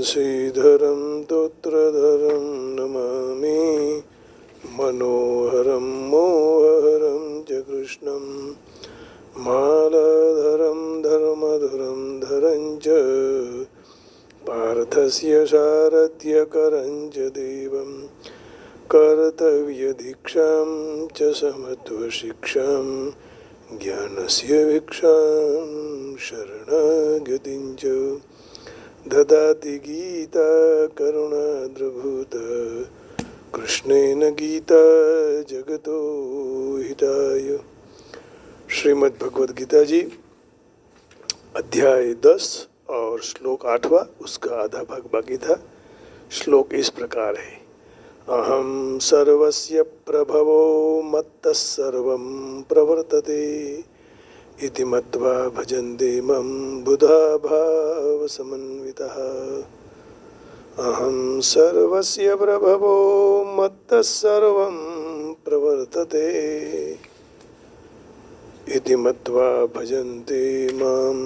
बंशीधरं तोत्रधरं नमामि मनोहरं मोहहरं च कृष्णं मालाधरं धर्मधुरं धरं च पार्थस्य सारथ्यकरं च देवं कर्तव्यदीक्षां च समत्वशिक्षां ज्ञानस्य भिक्षां शरणागतिं च ददाति गीता करुणाद्रभूत कृष्णेन गीता जगतो हिताय। श्रीमद् भगवद गीता जी अध्याय 10 और श्लोक 8वां, उसका आधा भाग बाकी था। श्लोक इस प्रकार है। अहम सर्वस्य प्रभवो मत्तः सर्वं प्रवर्तते इति मत्वा भजन्ते मम बुधा भाव समन्वितः। अहम सर्वस्य प्रभवो मत्तः सर्वं प्रवर्तते इति मत्वा भजन्ते मम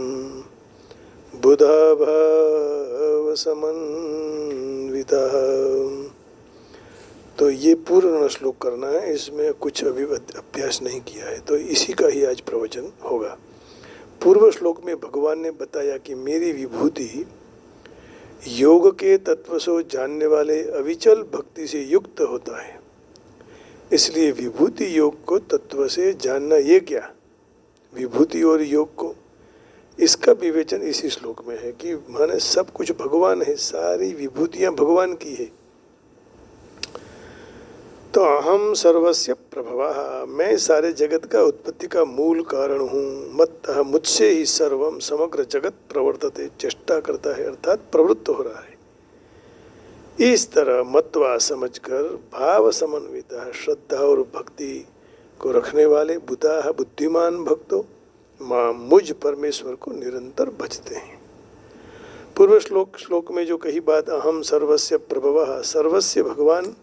बुधा भाव समन्वितः। तो ये पूर्ण श्लोक करना है, इसमें कुछ अभी अभ्यास नहीं किया है, तो इसी का ही आज प्रवचन होगा। पूर्व श्लोक में भगवान ने बताया कि मेरी विभूति योग के तत्व को जानने वाले अविचल भक्ति से युक्त होता है। इसलिए विभूति योग को तत्व से जानना, ये क्या विभूति और योग को, इसका विवेचन इसी श्लोक में है कि माने सब कुछ भगवान है, सारी विभूतियां भगवान की है। तो अहम सर्वस्य प्रभवः, मैं सारे जगत का उत्पत्ति का मूल कारण हूँ। मत्तः, मुझसे ही सर्वम समग्र जगत प्रवर्तते, चेष्टा करता है अर्थात प्रवृत्त हो रहा है। इस तरह मत्वा समझकर भाव समन्विता, श्रद्धा और भक्ति को रखने वाले बुधा बुद्धिमान भक्तों मां मुझ परमेश्वर को निरंतर भजते हैं। पूर्व श्लोक में जो कही बात, अहम सर्वस्य प्रभवः, सर्वस्य भगवान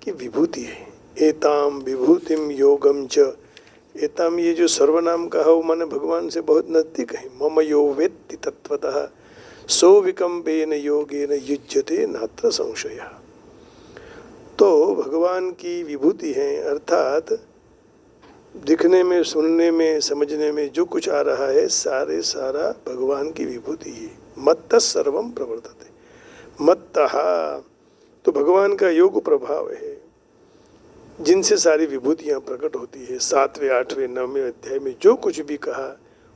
की विभूति है। एताम विभूतिम योगम च, एताम ये जो सर्वनाम का है वो माने भगवान से बहुत नजदीक है। मम यो वेत्ति तत्वतः सो विकम्पेन योगेन युज्यते नात्र संशयः। तो भगवान की विभूति है, अर्थात दिखने में, सुनने में, समझने में जो कुछ आ रहा है सारा भगवान की विभूति है। मत्तः सर्वम प्रवर्तते, मत्तः तो भगवान का योग प्रभाव है जिनसे सारी विभूतियां प्रकट होती है। 7वें 8वें 9वें अध्याय में जो कुछ भी कहा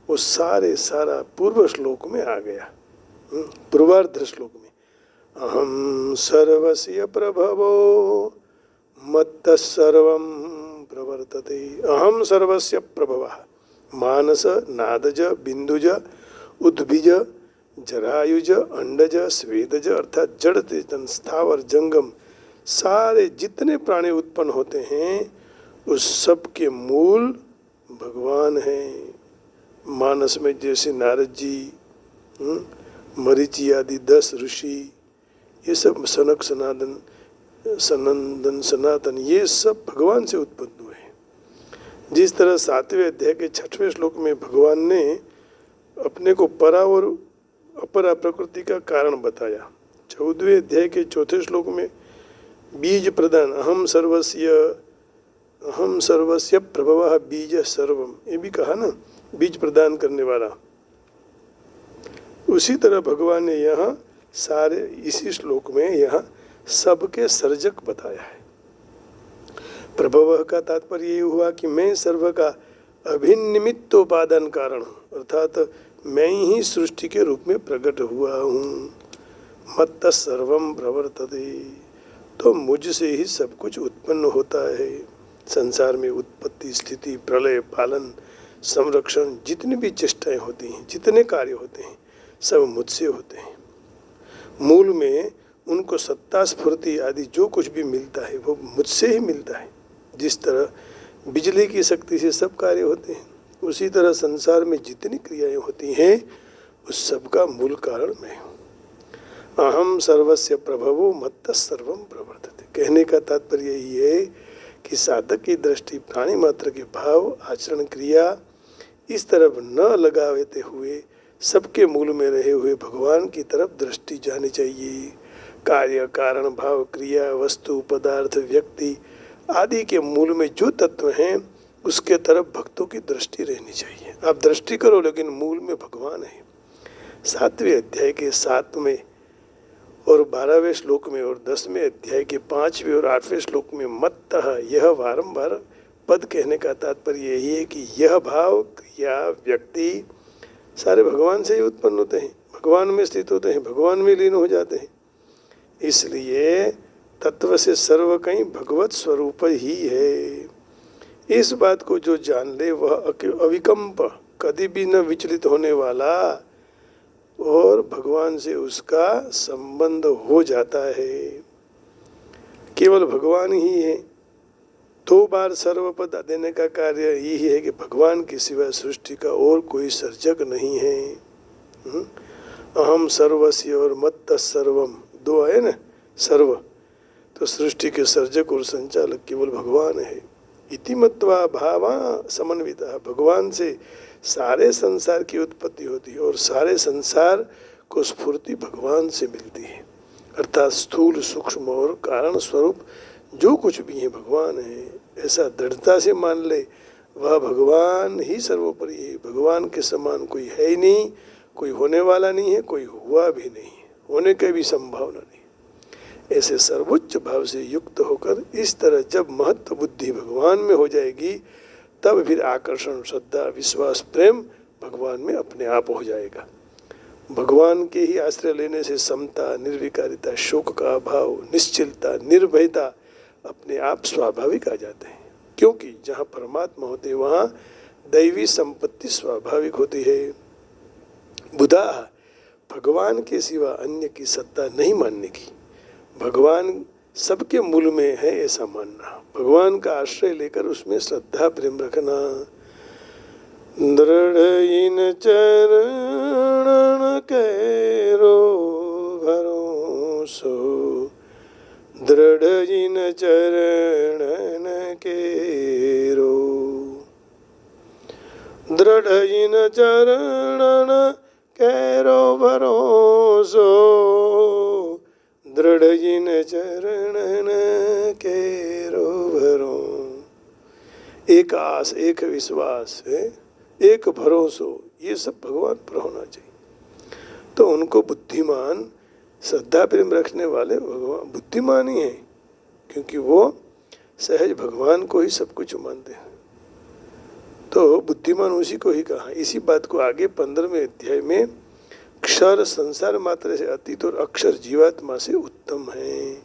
वो सारा पूर्व श्लोक में आ गया। पूर्वार्ध श्लोक में अहम सर्वस्य प्रभवो मत्तः सर्वं प्रवर्तते। अहम सर्वस्य प्रभवः, मानस नादज बिंदुज उद्भिज जरायुज अंडज स्वेदज अर्थात जड़ चेतन स्थावर जंगम सारे जितने प्राणी उत्पन्न होते हैं उस सब के मूल भगवान हैं। मानस में जैसे नारद जी, मरीचि आदि 10 ऋषि, ये सब सनक सनातन ये सब भगवान से उत्पन्न हुए हैं। जिस तरह 7वें अध्याय के 6वें श्लोक में भगवान ने अपने को परा और अपरा प्रकृति का कारण बताया। 14वें अध्याय के 4थे श्लोक में बीज प्रदान, अहम सर्वस्य प्रभवः बीज सर्वम, ये भी कहा ना, बीज प्रदान करने वाला। उसी तरह भगवान ने यहाँ सारे इसी श्लोक में यहाँ सबके सर्जक बताया है। प्रभवः का तात्पर्य ये हुआ कि मैं सर्व का अभिनिमित्तोपादान कारण हूँ, अर्थात मैं ही सृष्टि के रूप में प्रकट हुआ हूँ। मत्तः सर्वम प्रवर्तते, तो मुझसे ही सब कुछ उत्पन्न होता है। संसार में उत्पत्ति, स्थिति, प्रलय, पालन, संरक्षण, जितनी भी चेष्टाएं होती हैं, जितने कार्य होते हैं, सब मुझसे होते हैं। मूल में उनको सत्ता स्फूर्ति आदि जो कुछ भी मिलता है वो मुझसे ही मिलता है। जिस तरह बिजली की शक्ति से सब कार्य होते हैं, उसी तरह संसार में जितनी क्रियाएं होती हैं उस सब का मूल कारण मैं हूँ। अहम सर्वस्य प्रभवो मत्तः सर्वम प्रवर्तते, कहने का तात्पर्य यही है कि साधक की दृष्टि प्राणी मात्र के भाव, आचरण, क्रिया इस तरफ न लगाते हुए सबके मूल में रहे हुए भगवान की तरफ दृष्टि जानी चाहिए। कार्य, कारण, भाव, क्रिया, वस्तु, पदार्थ, व्यक्ति आदि के मूल में जो तत्व हैं उसके तरफ भक्तों की दृष्टि रहनी चाहिए। आप दृष्टि करो लेकिन मूल में भगवान है। 7वें अध्याय के 7वें और 12वें श्लोक में और 10वें अध्याय के 5वें और 8वें श्लोक में मत्तः यह बारंबार पद कहने का तात्पर्य यही है कि यह भाव, क्रिया, व्यक्ति सारे भगवान से ही उत्पन्न होते हैं, भगवान में स्थित होते हैं, भगवान में लीन हो जाते हैं। इसलिए तत्व से सर्व कहीं भगवत स्वरूप ही है। इस बात को जो जान ले वह अविकम्प, कभी भी न विचलित होने वाला और भगवान से उसका संबंध हो जाता है। केवल भगवान ही है। 2 बार सर्वपद देने का कार्य यही है कि भगवान के सिवा सृष्टि का और कोई सर्जक नहीं है। अहम सर्वस्य और मत्त सर्वम 2 है ना, सर्व तो सृष्टि के सर्जक और संचालक केवल भगवान है। इति मत्वा भावा समन्विता, भगवान से सारे संसार की उत्पत्ति होती है और सारे संसार को स्फूर्ति भगवान से मिलती है। अर्थात स्थूल, सूक्ष्म और कारण स्वरूप जो कुछ भी है भगवान है, ऐसा दृढ़ता से मान ले। वह भगवान ही सर्वोपरि है। भगवान के समान कोई है ही नहीं, कोई होने वाला नहीं है, कोई हुआ भी नहीं है, होने की भी संभावना नहीं। ऐसे सर्वोच्च भाव से युक्त होकर इस तरह जब महत्व बुद्धि भगवान में हो जाएगी तब फिर आकर्षण, श्रद्धा, विश्वास, प्रेम भगवान में अपने आप हो जाएगा। भगवान के ही आश्रय लेने से समता, निर्विकारिता, शोक का अभाव, निश्चलता, निर्भयता अपने आप स्वाभाविक आ जाते हैं। क्योंकि जहाँ परमात्मा होते हैं वहाँ दैवी संपत्ति स्वाभाविक होती है। बुधा भगवान के सिवा अन्य की सत्ता नहीं मानने की, भगवान सबके मूल में है ऐसा मानना, भगवान का आश्रय लेकर उसमें श्रद्धा प्रेम रखना। दृढ़ इन चरण कैरो भरोसो, दृढ़ इन चरण केरो, दृढ़ इन चरण कैरो भरोसो, दृढ़ जिन चरणन केरो भरो। एक आस, एक विश्वास है, एक भरोसो, ये सब भगवान पर होना चाहिए। तो उनको बुद्धिमान, श्रद्धा प्रेम रखने वाले भगवान बुद्धिमान ही हैं, क्योंकि वो सहज भगवान को ही सब कुछ मानते हैं। तो बुद्धिमान उसी को ही कहा। इसी बात को आगे 15वें अध्याय में क्षर संसार मात्र से अतीत और अक्षर जीवात्मा से उत्तम है।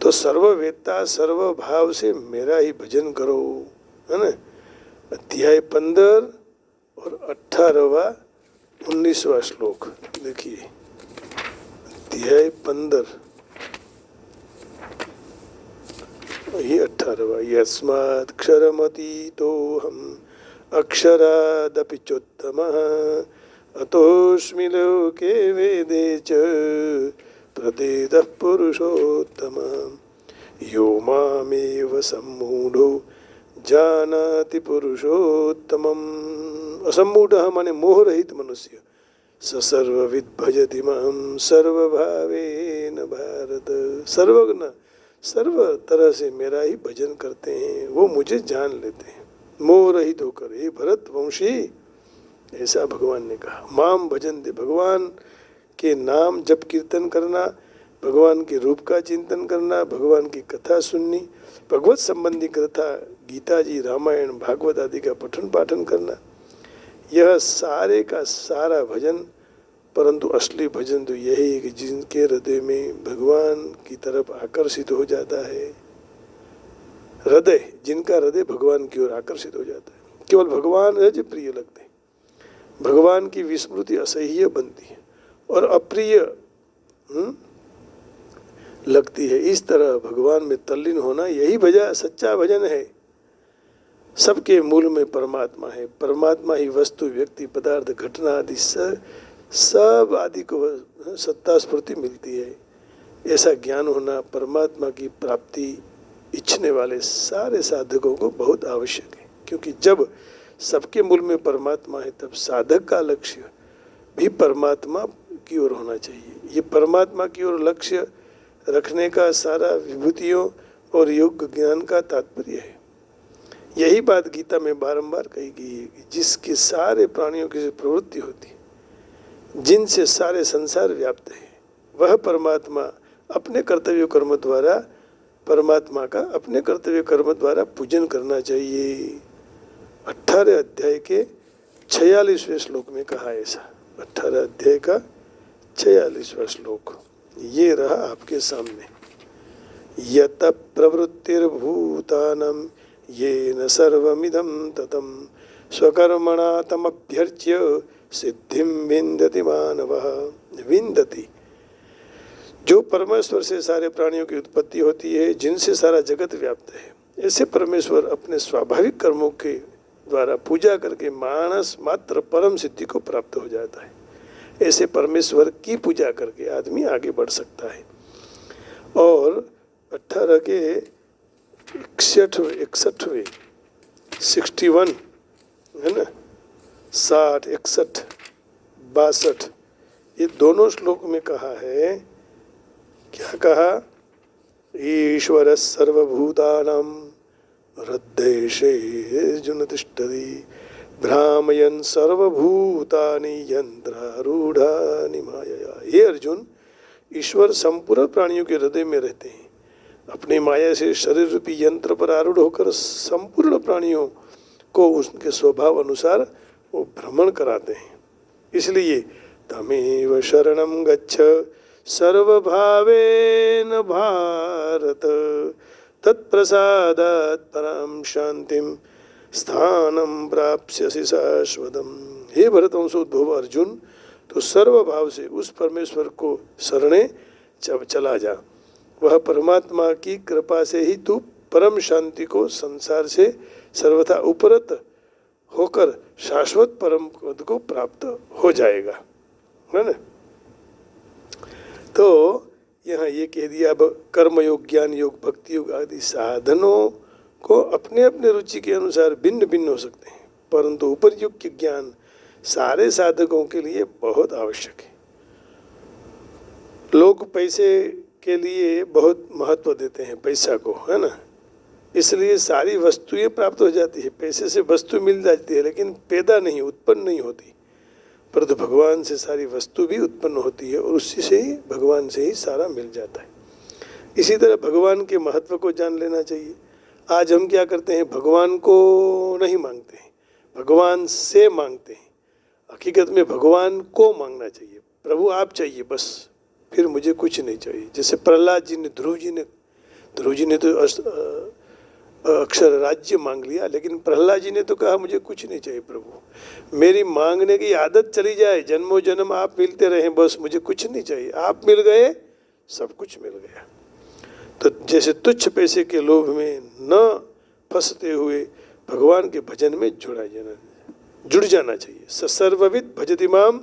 तो सर्ववेत्ता सर्वभाव से मेरा ही भजन करो, है ना। अध्याय 15 और 18वां 19वां श्लोक देखिए। अध्याय 15 ये 18वां। यस्मात् क्षरमतीतोऽहम् अक्षरादपि चोत्तमः अतोऽस्मि लोके वेदे च प्रथितः पुरुषोत्तमः। यो मामेव सम्मूढो जानाति पुरुषोत्तमम्। असम्मूढ़ माने मोह रहित मनुष्य स सर्वविद भजति मां सर्वभावेन भारत। सर्वज्ञ सर्व तरह से मेरा ही भजन करते हैं, वो मुझे जान लेते हैं मोह रहित होकर। हे भरत वंशी, ऐसा भगवान ने कहा। माम भजन दे, भगवान के नाम जप कीर्तन करना, भगवान के रूप का चिंतन करना, भगवान की कथा सुननी, भगवत संबंधी कथा गीता जी, रामायण, भागवत आदि का पठन पाठन करना, यह सारे का सारा भजन। परंतु असली भजन तो यही है कि जिनके हृदय में भगवान की तरफ आकर्षित हो जाता है, हृदय जिनका हृदय भगवान की ओर आकर्षित हो जाता है, केवल भगवान रज प्रिय लगते हैं। भगवान की विस्मृति असह्य बनती है और अप्रिय लगती है। इस तरह भगवान में तल्लीन होना यही भजन, सच्चा भजन है। सबके मूल में परमात्मा है। परमात्मा ही वस्तु, व्यक्ति, पदार्थ, घटना आदि सब आदि को सत्ता स्फूर्ति मिलती है। ऐसा ज्ञान होना परमात्मा की प्राप्ति इच्छने वाले सारे साधकों को बहुत आवश्यक है। क्योंकि जब सबके मूल में परमात्मा है, तब साधक का लक्ष्य भी परमात्मा की ओर होना चाहिए। ये परमात्मा की ओर लक्ष्य रखने का सारा विभूतियों और योग ज्ञान का तात्पर्य है। यही बात गीता में बारंबार कही गई है कि जिसके सारे प्राणियों की प्रवृत्ति होती है, जिनसे सारे संसार व्याप्त है, वह परमात्मा अपने कर्तव्य कर्म द्वारा परमात्मा का अपने कर्तव्य कर्म द्वारा पूजन करना चाहिए। 18 अध्याय के 46वें श्लोक में कहा ऐसा। 18 अध्याय का 46वां श्लोक ये रहा आपके सामने। यत प्रवृत्तिर्भूतानां येन सर्वमिदं ततं स्वकर्मणा तमभ्यर्च्य सिद्धिं विन्दति मानवः। विन्दति, जो परमेश्वर से सारे प्राणियों की उत्पत्ति होती है, जिनसे सारा जगत व्याप्त है, ऐसे परमेश्वर अपने स्वाभाविक कर्मों के द्वारा पूजा करके मानस मात्र परम सिद्धि को प्राप्त हो जाता है। ऐसे परमेश्वर की पूजा करके आदमी आगे बढ़ सकता है। और 18 के 61वें 61 है ना, 60 61 62 ये दोनों श्लोक में कहा है। क्या कहा? ईश्वर सर्वभूतानां हृद्देशे अर्जुन तिष्ठति भ्रामयन् सर्वभूतानि यंत्रारूढ़ानि मायया। हे अर्जुन, ईश्वर संपूर्ण प्राणियों के हृदय में रहते हैं। अपनी माया से शरीर रूपी यंत्र पर आरूढ़ होकर संपूर्ण प्राणियों को उनके स्वभाव अनुसार वो भ्रमण कराते हैं। इसलिए तमेव शरणं गच्छ सर्वभावेन भारत तत्प्रसादात् परां शांतिं स्थानं प्राप्स्यसि शाश्वतम्। हे भरतवंशोद्भव अर्जुन, तो सर्वभाव से उस परमेश्वर को शरणे चला जा। वह परमात्मा की कृपा से ही तू परम शांति को संसार से सर्वथा उपरत होकर शाश्वत परम पद को प्राप्त हो जाएगा, है ना। तो यहाँ ये कह दिया, अब कर्म योग, ज्ञान योग, भक्ति योग आदि साधनों को अपने अपने रुचि के अनुसार भिन्न भिन्न हो सकते हैं, परंतु उपरयुक्त ज्ञान सारे साधकों के लिए बहुत आवश्यक है। लोग पैसे के लिए बहुत महत्व देते हैं, पैसा को, है ना, इसलिए सारी वस्तुएं प्राप्त हो जाती है। पैसे से वस्तु मिल जाती है लेकिन पैदा नहीं, उत्पन्न नहीं होती। परंतु भगवान से सारी वस्तु भी उत्पन्न होती है और उसी से ही, भगवान से ही सारा मिल जाता है। इसी तरह भगवान के महत्व को जान लेना चाहिए। आज हम क्या करते हैं, भगवान को नहीं मांगते हैं, भगवान से मांगते हैं। हकीकत में भगवान को मांगना चाहिए। प्रभु आप चाहिए बस, फिर मुझे कुछ नहीं चाहिए। जैसे प्रहलाद जी ने, ध्रुव जी ने तो अक्षर राज्य मांग लिया, लेकिन प्रहलाद जी ने तो कहा मुझे कुछ नहीं चाहिए प्रभु, मेरी मांगने की आदत चली जाए, जन्मों जन्म आप मिलते रहे, बस मुझे कुछ नहीं चाहिए। आप मिल गए, सब कुछ मिल गया। तो जैसे तुच्छ पैसे के लोभ में न फंसते हुए भगवान के भजन में जुड़ जाना चाहिए। सर्वविद भजति माम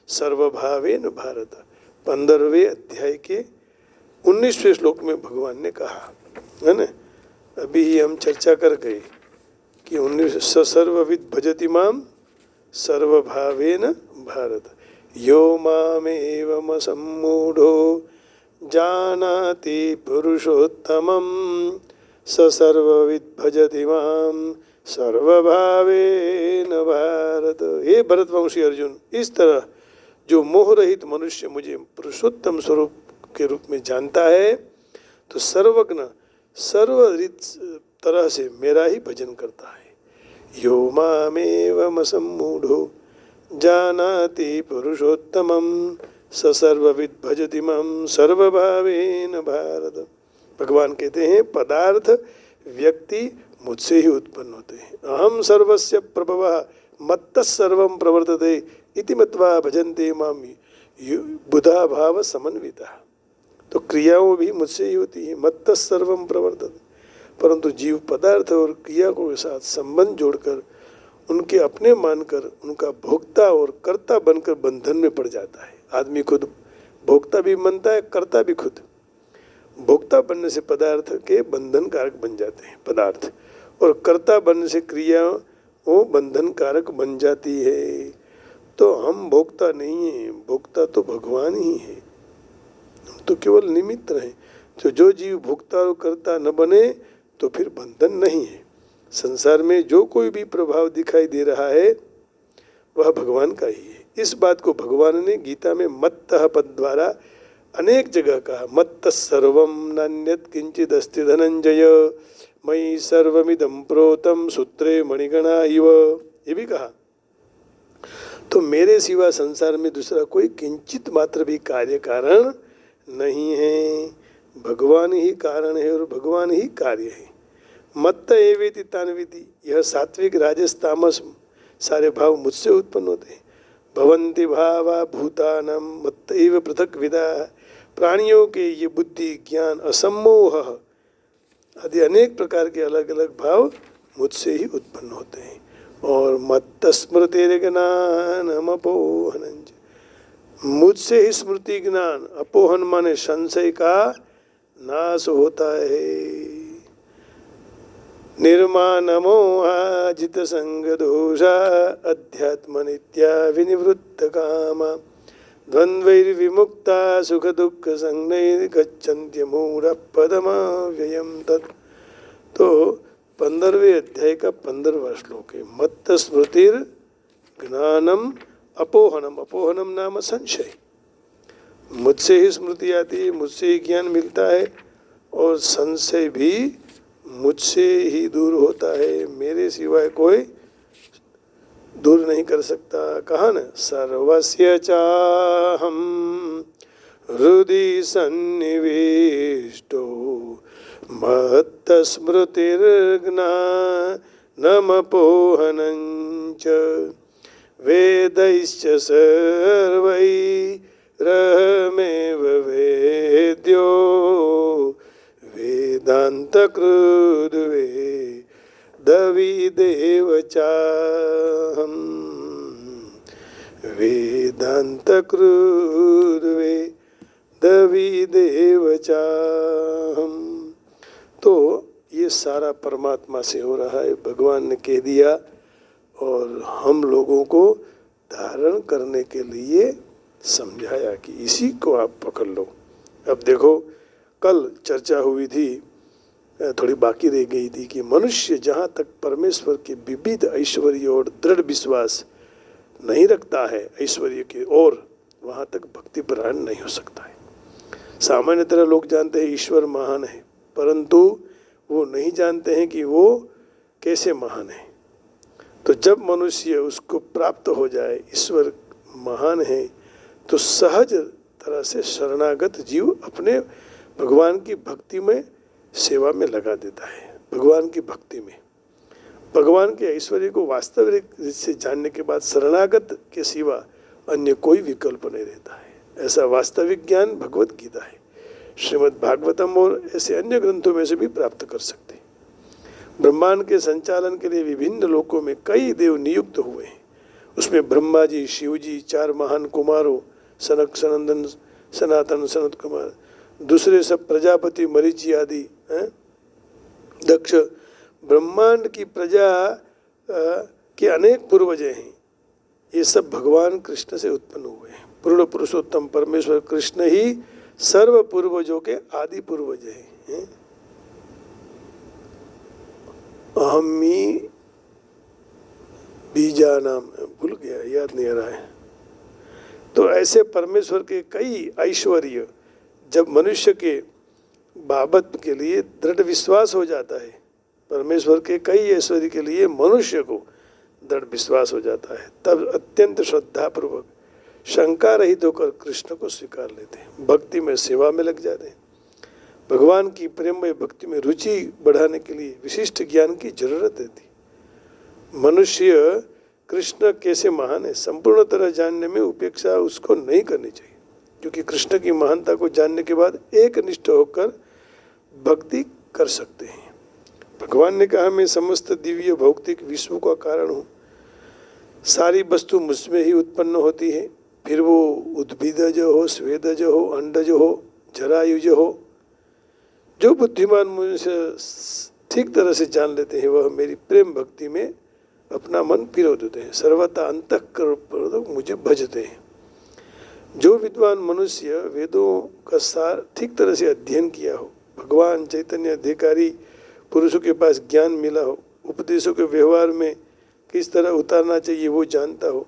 सर्वभावेन भारत। 15वें अध्याय के 19वें श्लोक में भगवान ने कहा, है ना। अभी ही हम चर्चा कर गए कि 19 सर्वविद भजति माम सर्वभावेन भारत यो मामेवम सम्मूढ़ो जानाति पुरुषोत्तमं स सर्वविद भजति माम सर्वभावेन भारत। हे भरतवंशी अर्जुन, इस तरह जो मोह रहित मनुष्य मुझे पुरुषोत्तम स्वरूप के रूप में जानता है, तो सर्वज्ञ सर्वरित तरह से मेरा ही भजन करता है। यो मामेवम सम्मूढ़ो जानाति पुरुषोत्तमं स सर्वविद भजति मां सर्वभावेन भारत। भगवान कहते हैं पदार्थ व्यक्ति मुझसे ही उत्पन्न होते हैं। अहम सर्वस्य प्रभवः मत्तः सर्वं प्रवर्तते इति मत्वा भजन्ते मां बुधा भाव समन्विता। तो क्रियाओं भी मुझसे ही होती है, मत्तः सर्वं प्रवर्तते। परंतु जीव पदार्थ और क्रिया को साथ संबंध जोड़कर उनके अपने मानकर उनका भोक्ता और कर्ता बनकर बंधन में पड़ जाता है। आदमी खुद भोक्ता भी बनता है, कर्ता भी खुद। भोक्ता बनने से पदार्थ के बंधन कारक बन जाते हैं पदार्थ, और कर्ता बनने से क्रिया वो बंधन कारक बन जाती है। तो हम भोक्ता नहीं है, भोक्ता तो भगवान ही है, हम तो केवल निमित्त हैं। तो जो जीव भोक्ता और कर्ता न बने तो फिर बंधन नहीं है। संसार में जो कोई भी प्रभाव दिखाई दे रहा है वह भगवान का ही है। इस बात को भगवान ने गीता में मत्तः पद द्वारा अनेक जगह कहा। मत्तः सर्वं नान्यत् किंचित् अस्ति धनंजय मयि सर्वमिदं प्रोतं सूत्रे मणिगणा इव, ये भी कहा। तो मेरे सिवा संसार में दूसरा कोई किंचित मात्र भी कार्य कारण नहीं है, भगवान ही कारण है और भगवान ही कार्य है। मत्त एवेति तान्विति, यह सात्विक राजस तामस सारे भाव मुझसे उत्पन्न होते हैं। भवन्ति भावा भूतानां मत्त एव पृथक विदा, प्राणियों के ये बुद्धि ज्ञान असम्मोह आदि अनेक प्रकार के अलग अलग भाव मुझसे ही उत्पन्न होते हैं। और मत्त स्मृतिर्ज्ञानम् अपोहनं, मुझसे ही स्मृति ज्ञान अपोहन माने संशय का नाश होता है। निर्मानमोहाजित संग दोषा अध्यात्म नित्या विनिवृत्त कामा द्वंद्वैर्विमुक्ता सुख दुख संज्ञैर्गच्छन्त्य मूढ़ पदमव्ययम् तत्। तो 15वें अध्याय का 15वां श्लोक है। मत्त स्मृतिर ज्ञानम अपोहनम, अपोहनम नाम संशय, मुझसे ही स्मृति आती है, मुझसे ही ज्ञान मिलता है और संशय भी मुझसे ही दूर होता है, मेरे सिवाय कोई दूर नहीं कर सकता। कहा न, सर्वस्य चाहम हृदि सन्निविष्टो मत्त स्मृतिर्ज्ञानमपोहनञ्च वेदैश्च सर्वैरहमेव वेद्यो वेदान्तकृद्वेदविदेव चाहम् वेदान्तकृद्वेदविदेव चाहम्। तो ये सारा परमात्मा से हो रहा है, भगवान ने कह दिया और हम लोगों को धारण करने के लिए समझाया कि इसी को आप पकड़ लो। अब देखो, कल चर्चा हुई थी, थोड़ी बाकी रह गई थी कि मनुष्य जहाँ तक परमेश्वर के विविध ऐश्वर्य और दृढ़ विश्वास नहीं रखता है ऐश्वर्य के ओर, वहाँ तक भक्ति परायण नहीं हो सकता है। सामान्यतः लोग जानते हैं ईश्वर महान है, परंतु वो नहीं जानते हैं कि वो कैसे महान है। तो जब मनुष्य उसको प्राप्त हो जाए, ईश्वर महान है, तो सहज तरह से शरणागत जीव अपने भगवान की भक्ति में सेवा में लगा देता है। भगवान की भक्ति में भगवान के ऐश्वर्य को वास्तविक से जानने के बाद शरणागत के सिवा अन्य कोई विकल्प नहीं रहता है। ऐसा वास्तविक ज्ञान भगवत गीता है, श्रीमद् भागवतम और ऐसे अन्य ग्रंथों में से भी प्राप्त कर सकते हैं। ब्रह्मांड के संचालन के लिए विभिन्न लोकों में कई देव नियुक्त हुए हैं। उसमें ब्रह्मा जी, शिव जी, 4 महान कुमारों सनक, सनंदन, सनातन, सनत कुमार, दूसरे सब प्रजापति, मरीचि आदि हैं, दक्ष, ब्रह्मांड की प्रजा के अनेक पूर्वजय हैं। ये सब भगवान कृष्ण से उत्पन्न हुए हैं। पूर्ण पुरुषोत्तम परमेश्वर कृष्ण ही सर्व पूर्वजों के आदि पूर्वज हैं। अहमी बीजा नाम भूल गया, याद नहीं आ रहा है। तो ऐसे परमेश्वर के कई ऐश्वर्य जब मनुष्य के बाबत के लिए दृढ़ विश्वास हो जाता है, परमेश्वर के कई ऐश्वर्य के लिए मनुष्य को दृढ़ विश्वास हो जाता है, तब अत्यंत श्रद्धापूर्वक शंका रहित होकर कृष्ण को स्वीकार लेते हैं, भक्ति में सेवा में लग जाते हैं। भगवान की प्रेममय भक्ति में रुचि बढ़ाने के लिए विशिष्ट ज्ञान की जरूरत रहती। मनुष्य कृष्ण कैसे महान है संपूर्ण तरह जानने में उपेक्षा उसको नहीं करनी चाहिए, क्योंकि कृष्ण की महानता को जानने के बाद एक निष्ठ होकर भक्ति कर सकते हैं। भगवान ने कहा, मैं समस्त दिव्य भौतिक विश्व का कारण हूँ, सारी वस्तु मुझमें ही उत्पन्न होती है, फिर वो उद्भिदज हो, स्वेदज हो, अंडज हो, जरायुज हो। जो बुद्धिमान मुझे ठीक तरह से जान लेते हैं वह मेरी प्रेम भक्ति में अपना मन पिरो देते हैं। सर्वथा अंतःकरणपूर्वक मुझे भजते हैं। जो विद्वान मनुष्य वेदों का सार ठीक तरह से अध्ययन किया हो, भगवान चैतन्य अधिकारी पुरुषों के पास ज्ञान मिला हो, उपदेशों के व्यवहार में किस तरह उतारना चाहिए वो जानता हो,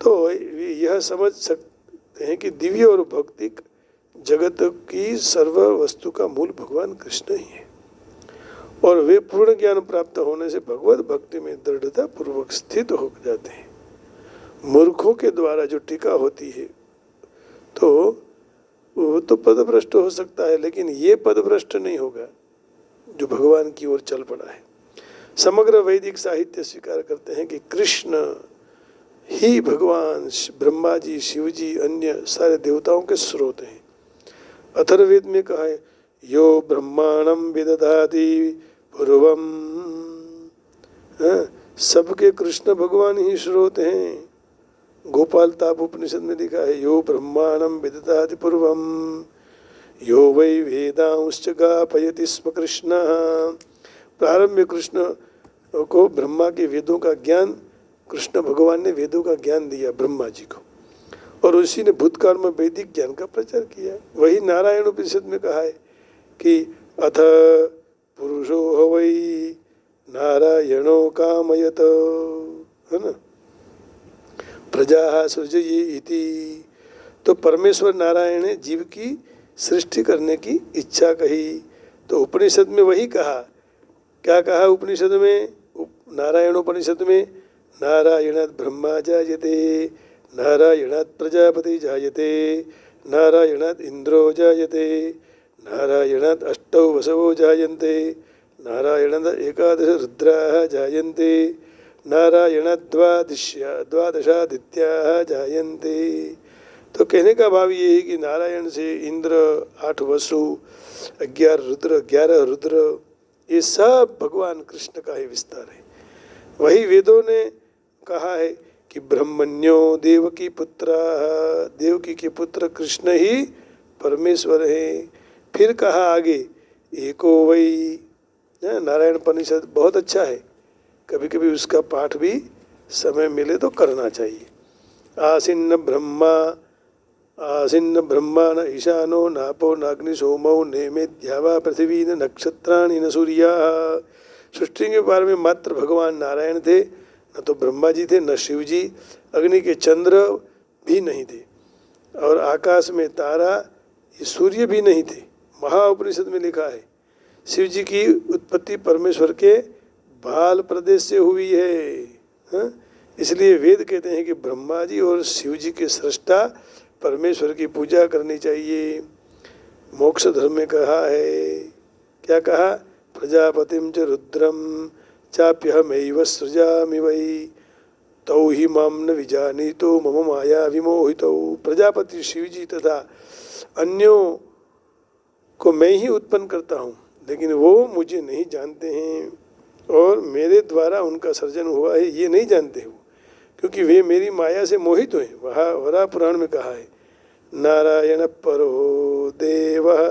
तो यह समझ सकते हैं कि दिव्य और भौतिक जगत की सर्व वस्तु का मूल भगवान कृष्ण ही है। और वे पूर्ण ज्ञान प्राप्त होने से भगवत भक्ति में दृढ़ता पूर्वक स्थित हो जाते हैं। मूर्खों के द्वारा जो टीका होती है तो वो तो पदभ्रष्ट हो सकता है, लेकिन ये पदभ्रष्ट नहीं होगा जो भगवान की ओर चल पड़ा है। समग्र वैदिक साहित्य स्वीकार करते हैं कि कृष्ण ही भगवान ब्रह्मा जी, शिव जी, अन्य सारे देवताओं के स्रोत हैं। अथर्ववेद में कहा है, यो ब्रह्मांडम विदधाति पूर्वम, सबके कृष्ण भगवान ही स्रोत हैं। गोपाल ताप उपनिषद में लिखा है, यो ब्रह्मांडम विदधाति पूर्वम यो वै वेदांश्च गापयति स्म कृष्ण। प्रारंभ में कृष्ण को ब्रह्मा के वेदों का ज्ञान, कृष्ण भगवान ने वेदों का ज्ञान दिया ब्रह्मा जी को, और उसी ने भूतकाल में वैदिक ज्ञान का प्रचार किया। वही नारायण उपनिषद में कहा है कि अथ पुरुषो हवै नारायणो कामयत, है ना, प्रजा सृजये इति। तो परमेश्वर नारायण ने जीव की सृष्टि करने की इच्छा कही, तो उपनिषद में वही कहा। क्या कहा उपनिषद में? नारायणोपनिषद में, नारायणात् ब्रह्मा जायते, नारायणात् प्रजापति जायते, नारायणात् इंद्रो जायते, नारायणात् अष्टौ वसवो जायन्ते, नारायणात् एकादश रुद्राः जायन्ते, नारायणात् द्वादशादित्याः जायन्ते। तो कहने का भाव ये है कि नारायण से इंद्र, 8 वसु, 11 रुद्र, ये सब भगवान कृष्ण का ही विस्तार है। वही वेदों ने कहा है कि ब्रह्मण्यो देवकी पुत्र, देवकी के पुत्र कृष्ण ही परमेश्वर है। फिर कहा आगे, एको वै, नारायण उपनिषद बहुत अच्छा है, कभी कभी उसका पाठ भी समय मिले तो करना चाहिए। आसीन्न ब्रह्मा न ईशानो नापो नाग्नि सोमो नेमे द्यावा पृथ्वी न नक्षत्राणि न सूर्या। सृष्टि के बारे में मात्र भगवान नारायण थे, न तो ब्रह्मा जी थे, न शिव जी, अग्नि के चंद्र भी नहीं थे, और आकाश में तारा, ये सूर्य भी नहीं थे। महाउपनिषद में लिखा है, शिव जी की उत्पत्ति परमेश्वर के बाल प्रदेश से हुई है। इसलिए वेद कहते हैं कि ब्रह्मा जी और शिव जी के सृष्टा परमेश्वर की पूजा करनी चाहिए। मोक्ष धर्म में कहा है, क्या कहा? प्रजापतिम च रुद्रम चाप्यहमैव सृजामि वै तौ हि मां न विजानीतो मम माया विमोहितौ। प्रजापति शिव जी तथा अन्यों को मैं ही उत्पन्न करता हूँ, लेकिन वो मुझे नहीं जानते हैं, और मेरे द्वारा उनका सर्जन हुआ है ये नहीं जानते हो, क्योंकि वे मेरी माया से मोहित हुए। वराह पुराण में कहा है, नारायण परो देवः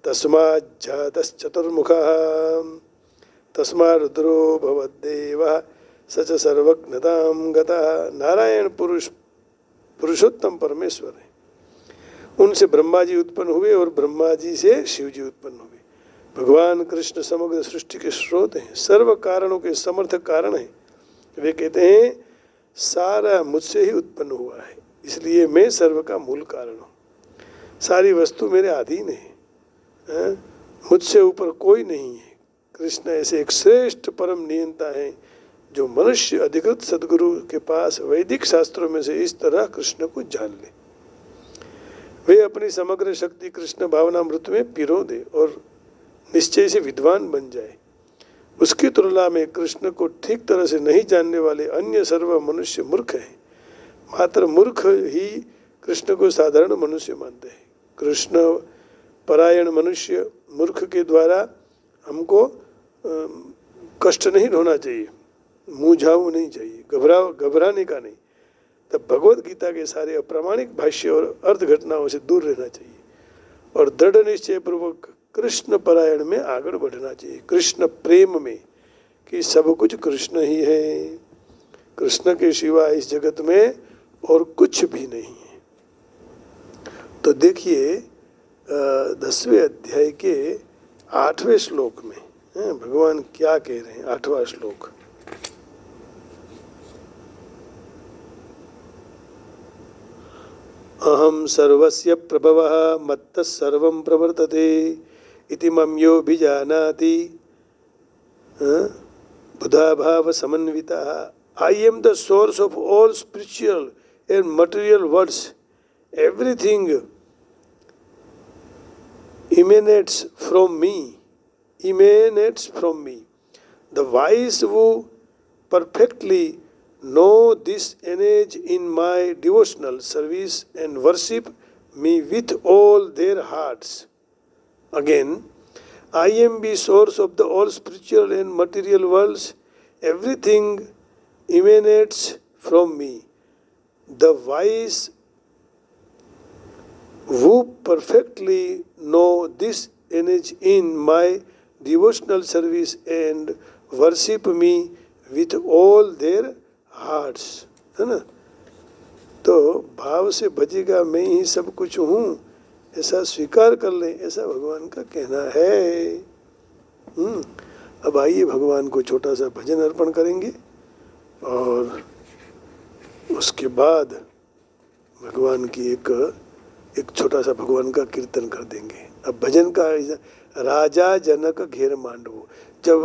तस्मात् जातश्चतुर्मुखः तस्मात् रुद्रो भवद्देवः स च सर्वज्ञतां गतः। नारायण पुरुषोत्तम परमेश्वर है, उनसे ब्रह्मा जी उत्पन्न हुए और ब्रह्मा जी से शिव जी उत्पन्न हुए। भगवान कृष्ण समग्र सृष्टि के स्रोत हैं, सर्व कारणों के समर्थक कारण हैं। वे कहते हैं सारा मुझसे ही उत्पन्न हुआ है, इसलिए मैं सर्व का मूल कारण हूँ। सारी वस्तु मेरे अधीन है, मुझसे ऊपर कोई नहीं है। कृष्ण ऐसे एक श्रेष्ठ परम नियंता हैं जो मनुष्य अधिकृत सद्गुरु के पास वैदिक शास्त्रों में से इस तरह कृष्ण को जान ले। वे अपनी समग्र शक्ति कृष्ण भावनामृत में पिरो दे और निश्चय से विद्वान बन जाए। उसकी तुलना में कृष्ण को ठीक तरह से नहीं जानने वाले अन्य सर्व मनुष्य मूर्ख हैं। मात्र मूर्ख ही कृष्ण को साधारण मनुष्य मानते हैं। कृष्ण परायण मनुष्य मूर्ख के द्वारा हमको कष्ट नहीं ढोना चाहिए, मुँह नहीं चाहिए, घबराने का नहीं। तब भगवत गीता के सारे अप्रामाणिक भाष्य और अर्थ घटनाओं से दूर रहना चाहिए और दृढ़ निश्चय पूर्वक कृष्ण परायण में आगे बढ़ना चाहिए, कृष्ण प्रेम में। कि सब कुछ कृष्ण ही है, कृष्ण के सिवा इस जगत में और कुछ भी नहीं है। तो देखिए 10वें अध्याय के 8वें श्लोक में भगवान क्या कह रहे हैं। 8वां श्लोक, अहम सर्वस्य प्रभवः मत्तः सर्वं प्रवर्तते इति मम यो भिजानाति बुधा भाव समन्वितः। I am the source of all spiritual and material worlds. Everything emanates from me. The wise who perfectly know this engage in my devotional service and worship me with all their hearts. Again, I am the source of the all spiritual and material worlds. Everything emanates from me. The wise who perfectly know this engage in my devotional service and worship me with all their hearts. है ना? तो भाव से भजेगा मैं ही सब कुछ हूँ ऐसा स्वीकार कर ले, ऐसा भगवान का कहना है। अब आइए भगवान को छोटा सा भजन अर्पण करेंगे और उसके बाद भगवान की एक छोटा सा भगवान का कीर्तन कर देंगे। अब भजन का राजा जनक घेर मांडवो, जब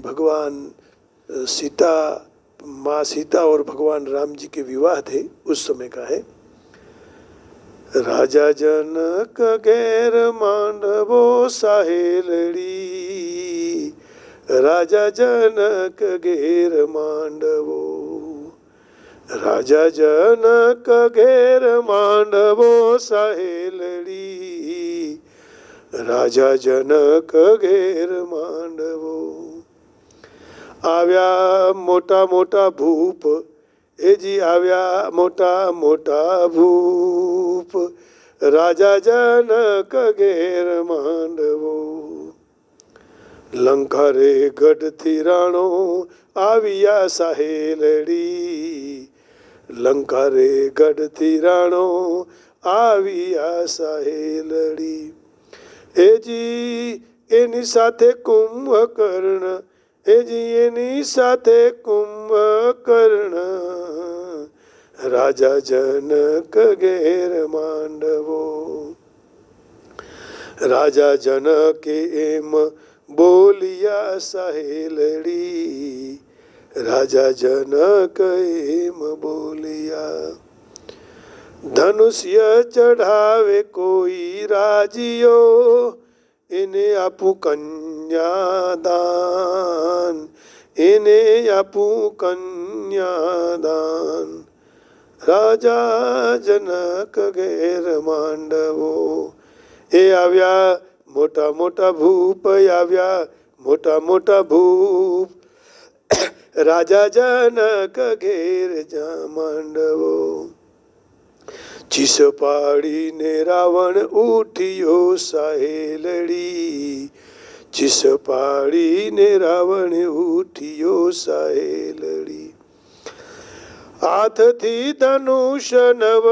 भगवान माँ सीता और भगवान राम जी के विवाह थे उस समय का है। राजा जनक घेर मांडवो साहेलड़ी, राजा जनक घेर मांडवो, राजा जनक घेर मांडवो साहेलड़ी, राजा जनक घेर मांडवो। આવ્યા મોટા મોટા ભૂપ, એજી આવ્યા મોટા મોટા ભૂપ, રાજા जनक घेर માંડવો। લંકા રે ગઢથી રાણો આવ્યા સાહેલડી, લંકા રે ગઢથી રાણો આવ્યા સાહેલડી, એજી એની સાથે કુંભકર્ણ, એજી એની સાથે કુંભકર્ણ, રાજા जनक घेर માંડવો। રાજા जनके એમ બોલિયા સાહેલડી, રાજા जनक એમ બોલિયા। ધનુષ્ય ચઢાવે કોઈ રાજીઓ, એને આપું કન્યાદાન, એને આપું કન્યાદાન, રાજા जनक घेर માંડવો। એ આવ્યા મોટા મોટા ભૂપ, આવ્યા મોટા મોટા ભૂપ, રાજા जनक घेर માંડવો। ચીસ પાડીને રાવણ ઉઠ્યો સાહેલડી, ચીસ પાડીને રાવણ ઉઠ્યો સાહેલડી, હાથથી ધનુષ નવ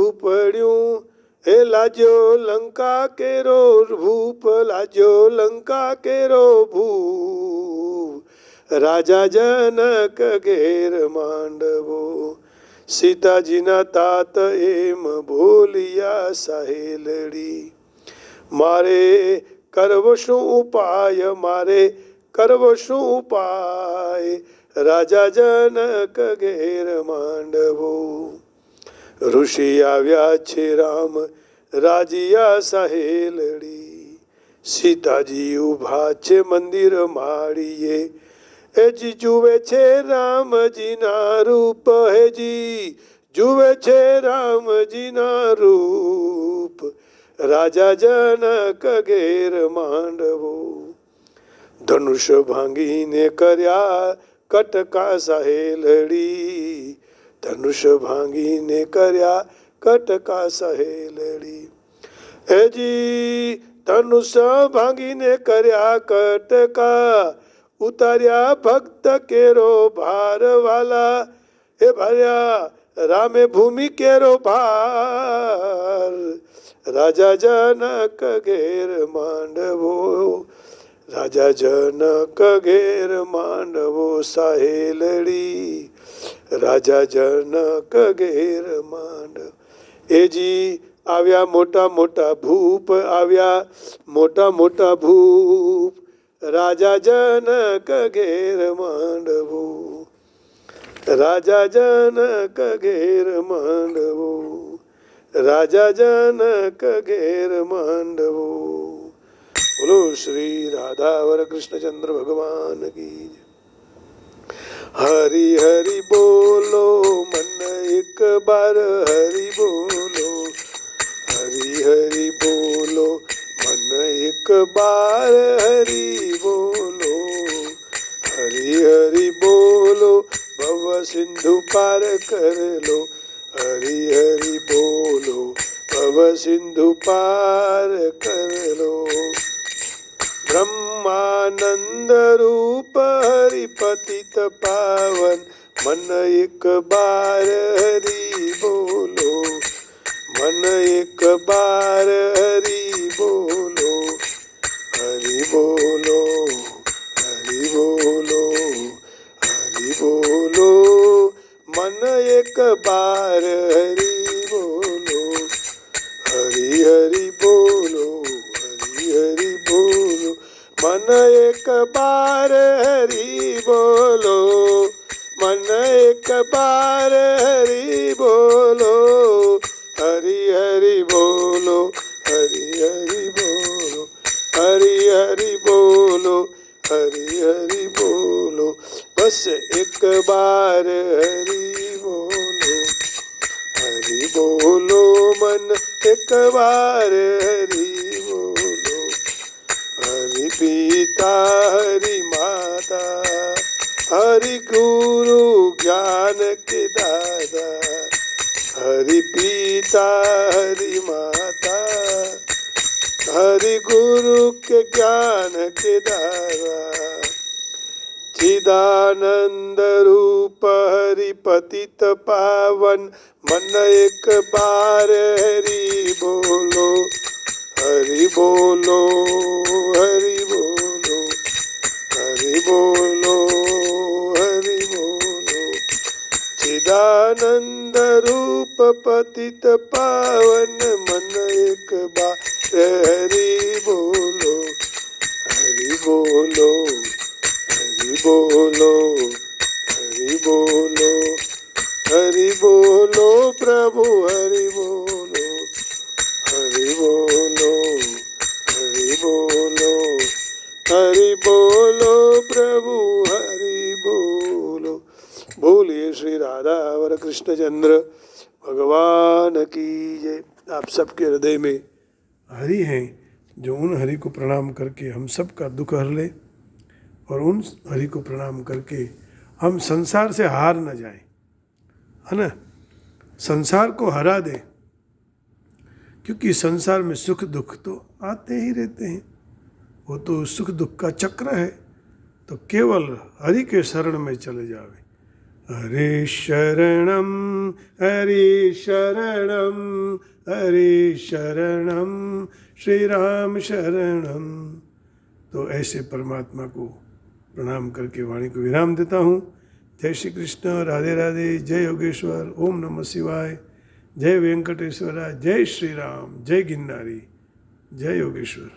ઉપડ્યું, એ લાજો લંકા કેરો ભૂપ, લાજો લંકા કેરો ભૂપ, રાજા जनक घेर માંડવો। સીતાજીના तात એમ બોલિયા સાહેલડી, મારે કરવો શું ઉપાય, મારે કરવો શું ઉપાય, રાજા जनक घेर માંડવો। ઋષિ આવ્યા છે રામ રાજીયા સાહેલડી, સીતાજી ઊભા છે મંદિર માળીએ, હેજી જુએ છે રામજીના રૂપ, હેજી જુએ છે રામજીના રૂપ, રાજા जनक घेर માંડવો। ધનુષ ભાંગીને કર્યા કટકા સાહેલડી, ધનુષ ભાંગીને કર્યા કટકા સાહેલડી, હેજી ધનુષ ભાંગીને કર્યા કટકા, उतार्या भक्त केरो भार वाला, हे भर्या रामे भूमि केरो भार, राजा जनक घेर मांडवो, राजा जनक घेर मांडवो साहेलड़ी, राजा जनक घेर मांडव। ए जी આવ્યા મોટા મોટા ભૂપ, આવ્યા મોટા મોટા ભૂપ, રાજા જનક ઘેર માંડવો, રાજા જનક ઘેર માંડવો, રાજા જનક ઘેર માંડવો। બોલો શ્રી રાધાવર કૃષ્ણચંદ્ર ભગવાન की जय। हरि हरि बोलो मन एक बार हरि बोलो, हरि हरि बोलो मन एक बार हरि बोलो, हरि हरि बोलो भव सिंधु पार कर लो, हरि हरि बोलो भव सिंधु पार कर लो। ब्रह्मानंद रूप हरि पतित पावन, मन एक बार हरि बोलो, मन एक बार हरि बोलो, हरि बोलो, हरि बोलो, हरि बोलो, मन एक बार हरि बोलो, हरि हरि बोलो, हरि हरि बोलो, मन एक बार हरि बोलो, मन एक बार हरि बोलो, हरि हरि बोलो, हरि हरि बोलो, हरि हरि बोलो, हरि हरि बोलो, बस एक बार हरि बोलो, हरि बोलो मन एक बार हरि बोलो, हरि पिता हरि माता, हरि गुरु ज्ञान के दादा, हरि पिता हरि माता, हरि गुरु के ज्ञान के दादा, चिदानंद रूप हरि पतित पावन, मन एक बार हरि बोलो, हरि बोलो, हरि बोलो, हरि बोलो, हरि बोलो, चिदानंद रूप पतित पावन, मन एक बार हरि बोलो, हरि बोलो, हरि बोलो, हरि बोलो, हरि बोलो प्रभु हरि बोलो, हरि बोलो, हरि बोलो, हरि बोलो प्रभु हरि बोलो। बोलिए श्री राधावर कृष्णचंद्र भगवान की जय। आप सबके हृदय में हरि हैं, जो उन हरि को प्रणाम करके हम सब का दुख हर ले, और उन हरि को प्रणाम करके हम संसार से हार न जाए, है ना, संसार को हरा दे, क्योंकि संसार में सुख दुख तो आते ही रहते हैं, वो तो सुख दुख का चक्र है। तो केवल हरि के शरण में चले जावे। हरे शरणम, हरे शरणम, हरे शरणम, श्री राम शरणम। तो ऐसे परमात्मा को प्रणाम करके वाणी को विराम देता हूँ। जय श्री कृष्ण, राधे राधे, जय योगेश्वर, ओम नमः शिवाय, जय वेंकटेश्वरा, जय श्री राम, जय गिरनारी, जय योगेश्वर।